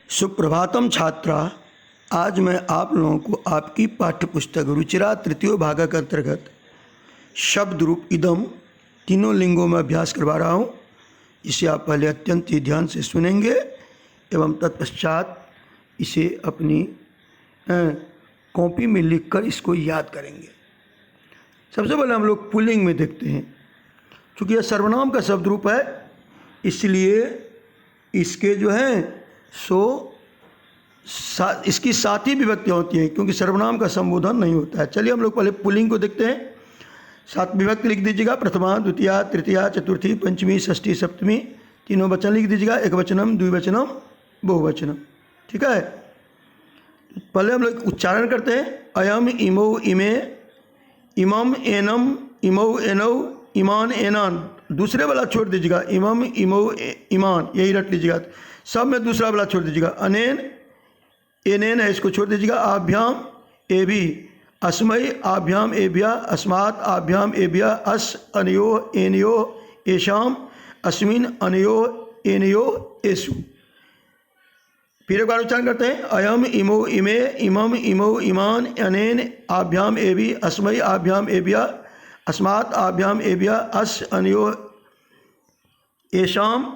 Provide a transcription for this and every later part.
सुप्रभातम छात्रा। आज मैं आप लोगों को आपकी पाठ्य पुस्तक रुचिरा तृतीय भाग के अंतर्गत शब्द रूप इदम तीनों लिंगों में अभ्यास करवा रहा हूँ। इसे आप पहले अत्यंत ही ध्यान से सुनेंगे एवं तत्पश्चात इसे अपनी कॉपी में लिखकर इसको याद करेंगे। सबसे पहले हम लोग पुल्लिंग में देखते हैं। चूँकि यह सर्वनाम का शब्द रूप है इसलिए इसके जो हैं इसकी 7 ही विभक्तियाँ होती हैं, क्योंकि सर्वनाम का संबोधन नहीं होता है। चलिए हम लोग पहले पुल्लिंग को देखते हैं। 7 विभक्ति लिख दीजिएगा। प्रथमा, द्वितीया, तृतीया, चतुर्थी, पंचमी, षष्ठी, सप्तमी। तीनों वचन लिख दीजिएगा। एकवचनम, द्विवचनम, बहुवचनम। ठीक है। पहले हम लोग उच्चारण करते हैं। अयम, इमौ, इमे, इमम, एनम, इमौ, एनौ, ईमान, एनान। दूसरे वाला छोड़ दीजिएगा। इमम, इमौ, ईमान, यही रट लीजिएगा। सब में दूसरा वाला छोड़ दीजिएगा। अनेन, एनेन है, इसको छोड़ दीजिएगा। आभ्याम, एभी, अस्मय, आभ्याम, एभ्या, अस्मात्, आभ्याम, एभ्या, अस, अनयो, एनयो, एशाम, अस्मिन, अनयो, एनयो, एसु। फिर एक बार उच्चारण करते हैं। अयम, इमो, इमे, इमम, इमो, ईमान, अनेन, आभ्याम, एभी, अस्मय, आभ्याम, एभ्या, अस्मात्, आभ्याम, एभ्या, अस, अनयो, एशाम,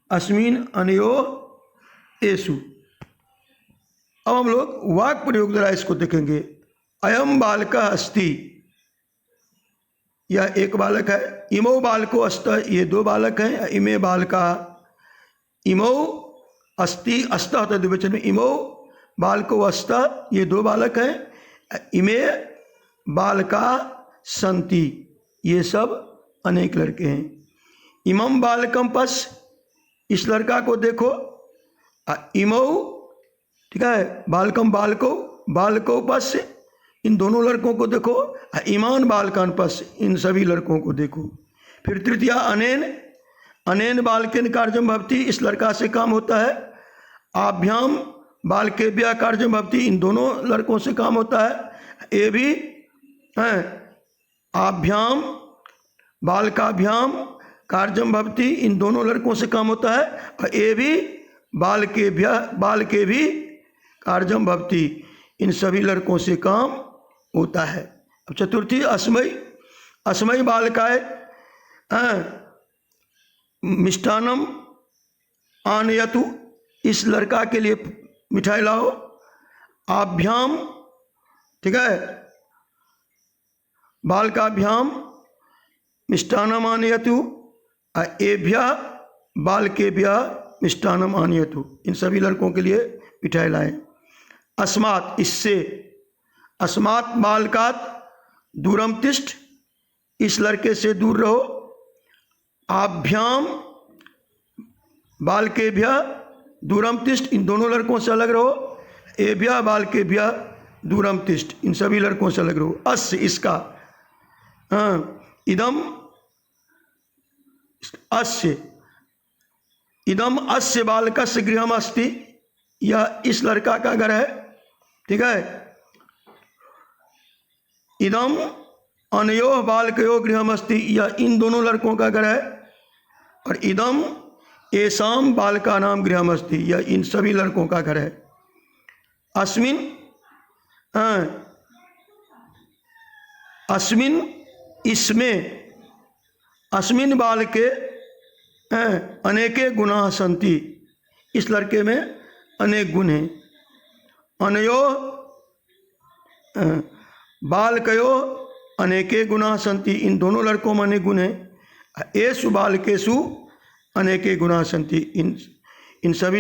अस्मिन, अनयो, एसु। अब हम लोग वाक् प्रयोग द्वारा इसको देखेंगे। अयम बालका अस्ति, यह एक बालक है। इमो बालको अस्त, ये 2 बालक हैं। इमे बालका, इमो अस्ति, अस्त होता है द्विवचन में। इमो बालको अस्त, ये 2 बालक हैं। इमे बालका संति, ये सब अनेक लड़के हैं। इमम बालकम पस, इस लड़का को देखो। इमो, ठीक है, बालकम बालको, बालको पस, इन दोनों लड़कों को देखो। ईमान बालकान पस, इन सभी लड़कों को देखो। फिर तृतीया अनेन, अनेन बालकेन कार्यम भवति, इस लड़का से काम होता है। आभ्याम बालकेभ्या कार्यम भवति, इन दोनों लड़कों से काम होता है। ये भी हैं। आभ्याम बालकाभ्याम कार्यम भवति, इन दोनों लड़कों से काम होता है। और ये भी बालकेभ्या, बालके भी कार्यम भवति, इन सभी लड़कों से काम होता है। अब चतुर्थी अस्मय, अस्मय बालकाय मिष्टान्नम आनयतु, इस लड़का के लिए मिठाई लाओ। आभ्याम, ठीक है, बालकाभ्याम मिष्टान्नम आनयतु, एभ्या बालकेभ्या मिष्टान्नम आनयतु, इन सभी लड़कों के लिए मिठाई लाएं। अस्मात्, इससे। अस्मात् बालकात् दूरम तिष्ठ, इस लड़के से दूर रहो। आभ्याम बालकेभ्या दूरम तिष्ठ, इन दोनों लड़कों से अलग रहो। एभ्या बालकेभ्या दूरम तिष्ठ, इन सभी लड़कों से अलग रहो। अस्य, इसका। इदम अस्य, इदम अस्य बालकस्य गृहम अस्ति, यह इस लड़का का घर है। ठीक है। इदम अनयो बालकयो गृहम अस्ति, यह इन दोनों लड़कों का घर है। और इदम एसाम बालका नाम गृहम अस्ति, यह इन सभी लड़कों का घर है। अस्मिन, अस्मिन, इसमें। अस्मिन बालके अनेके गुणाः सन्ति, इस लड़के में अनेक गुण हैं। अनयो बालकयो अनेके गुणाः सन्ति, इन दोनों लड़कों में अनेक गुण हैं। एषु बालकेषु अनेके गुणाः सन्ति, इन सभी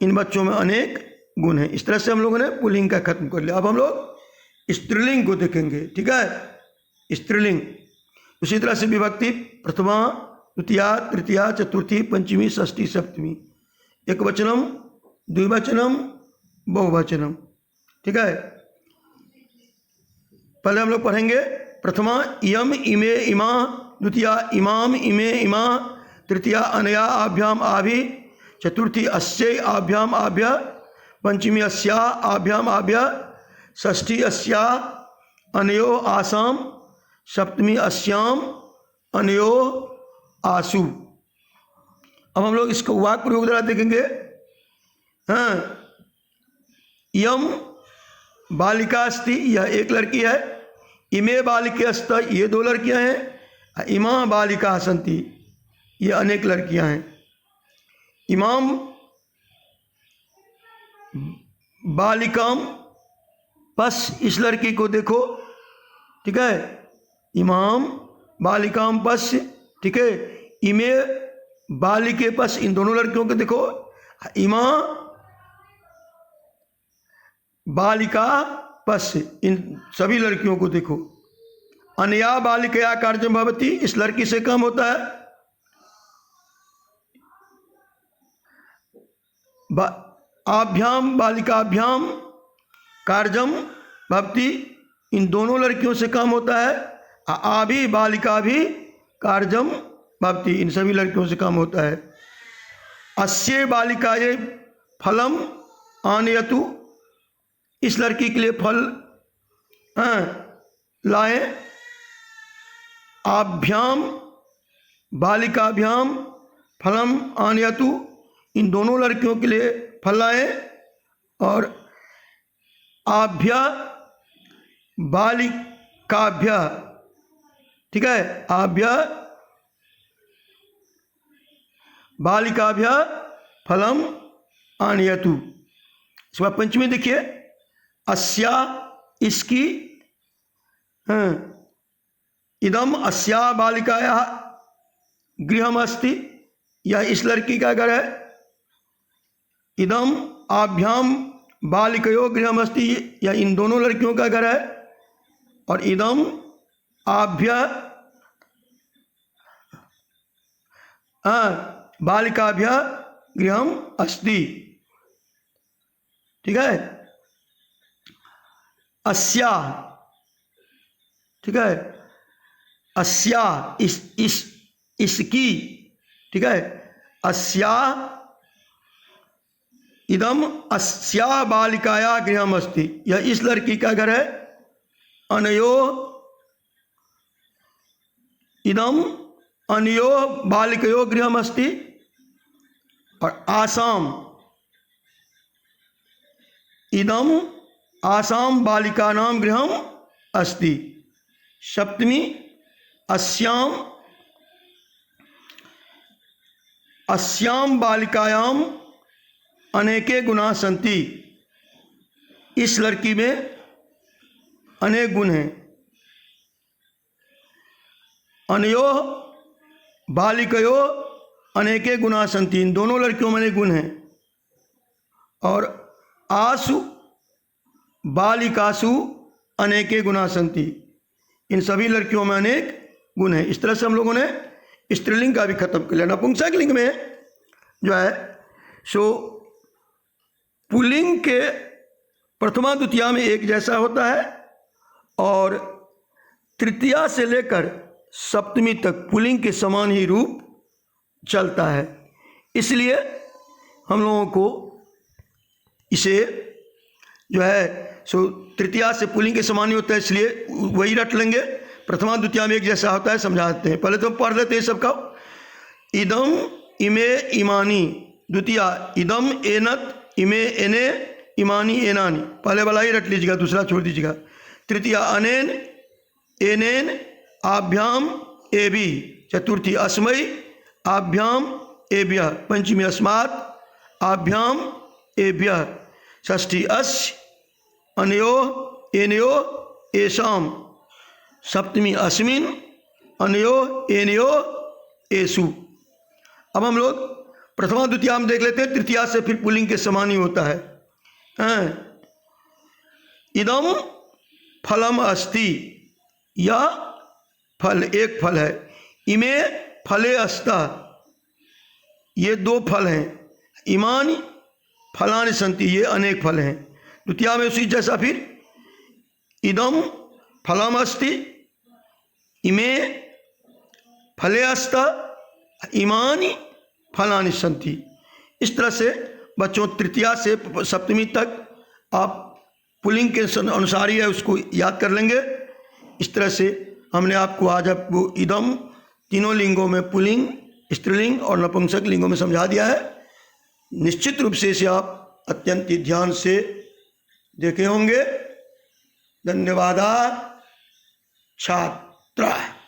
इन बच्चों में अनेक गुण हैं। इस तरह से हम लोगों ने पुल्लिंग का खत्म कर लिया। अब हम लोग स्त्रीलिंग को देखेंगे। ठीक है। स्त्रीलिंग उसी तरह से विभक्ति प्रथमा, द्वितीया, तृतीया, चतुर्थी, पंचमी, षष्ठी, सप्तमी। एकवचनम, द्विवचनम, बहुवचनम। ठीक है। पहले हम लोग पढ़ेंगे। प्रथमा इयम, इमे, इमा। द्वितीया इमाम, इमे, इमा। तृतीया अनया, आभ्याम, आभि। चतुर्थी अस्यै, आभ्याम, आभ्या। पंचमी अस्या, आभ्याम, आभ्या। षष्ठी अस्या, अनयो, आसाम। सप्तमी अस्याम, अनयो, आसु। अब हम लोग इसको वाक्य प्रयोग द्वारा देखेंगे। हाँ, यम बालिका अस्ति, यह एक लड़की है। इमे बालिके अस्त, ये दो लड़कियां हैं। इमा बालिका सन्ति, ये अनेक लड़कियां हैं। इमाम बालिकाम पस, इस लड़की को देखो, ठीक है। इमाम बालिकाम पस, ठीक है। इमे बालिके पस, इन दोनों लड़कियों को देखो। इमा बालिका पस, इन सभी लड़कियों को देखो। अनया बालिकया कार्यम भवति, इस लड़की से कम होता है। आभ्याम बालिकाभ्याम कार्यम भवति, इन दोनों लड़कियों से कम होता है। आभि बालिका भी कार्यम भवति, इन सभी लड़कियों से कम होता है। अस्य बालिकाये फलम आनयतु, इस लड़की के लिए फल लाए। आभ्याम बालिकाभ्याम फलम आनयतु, इन दोनों लड़कियों के लिए फल लाए। और आभ्य बालिकाभ्य, ठीक है, आभ्य बालिकाभ्य फलम आनयतु। इसके बाद पंचमी देखिए, अस्या, इसकी, इदम अस्या बालिकाया गृहम अस्ति, यह इस लड़की का घर है। इदम आभ्याम बालिकयो गृहम अस्ति, यह इन दोनों लड़कियों का घर है। और इदम आभ्य बालिकाभ्य गृहम अस्ति, ठीक है। अस्या, ठीक है, अस्या, इसकी, ठीक है। अस्या इदम अस्या बालिकाया गृहम अस्ति, यह इस लड़की का घर है। अनयो इदम अनयो बालिकयो गृहम अस्ति। और आसाम इदम आसाम बालिका नाम गृहम अस्ति। सप्तमी, अस्याम अस्याम बालिकायाम अनेके गुणा सन्ति, इस लड़की में अनेक गुण हैं। अनयो बालिकयो अनेके गुणा सन्ति, इन दोनों लड़कियों में अनेक गुण हैं। और आसु बालिकासु अनेके गुणा सन्ति, इन सभी लड़कियों में अनेक गुण हैं। इस तरह से हम लोगों ने स्त्रीलिंग का भी खत्म कर लिया। नपुंसक लिंग में जो है सो पुल्लिंग के प्रथमा द्वितीया में एक जैसा होता है, और तृतीया से लेकर सप्तमी तक पुल्लिंग के समान ही रूप चलता है। इसलिए हम लोगों को इसे जो है सो तृतीया से पुल्लिंग के समान ही होता है, इसलिए वही रट लेंगे। प्रथमा द्वितीया में एक जैसा होता है, समझाते हैं। पहले तो पढ़ लेते हैं सबका। इदम इमे इमानी, द्वितीया इदम एनत इमे एने इमानी एनानी, पहले वाला ही रट लीजिएगा, दूसरा छोड़ दीजिएगा। तृतीया अनेन एनेन आभ्याम एबी। चतुर्थी अस्मयी आभ्याम एभ्यः। पंचमी अस्मात् आभ्याम एभ्यः। षष्ठी अस्य अनयो एनयो एषाम। सप्तमी अस्मिन् अनयो एनयो एषु। अब हम लोग प्रथमा द्वितीया में देख लेते हैं। तृतीया से फिर पुल्लिंग के समान ही होता है। इदम फलम अस्ति, यह फल, एक फल है। इमे फले अस्ता, ये दो फल हैं। इमानि फलानि सन्ति, ये अनेक फल हैं। द्वितीया में उसी जैसा फिर इदम फलम अस्ति, इमे फले अस्ता, इमानि फलानि सन्ति। इस तरह से बच्चों तृतीया से सप्तमी तक आप पुल्लिंग के अनुसार ही है उसको याद कर लेंगे। इस तरह से हमने आपको आज आपको इदम तीनों लिंगों में पुल्लिंग, स्त्रीलिंग और नपुंसक लिंगों में समझा दिया है। निश्चित रूप से इसे आप अत्यंत ही ध्यान से देखे होंगे। धन्यवाद छात्र।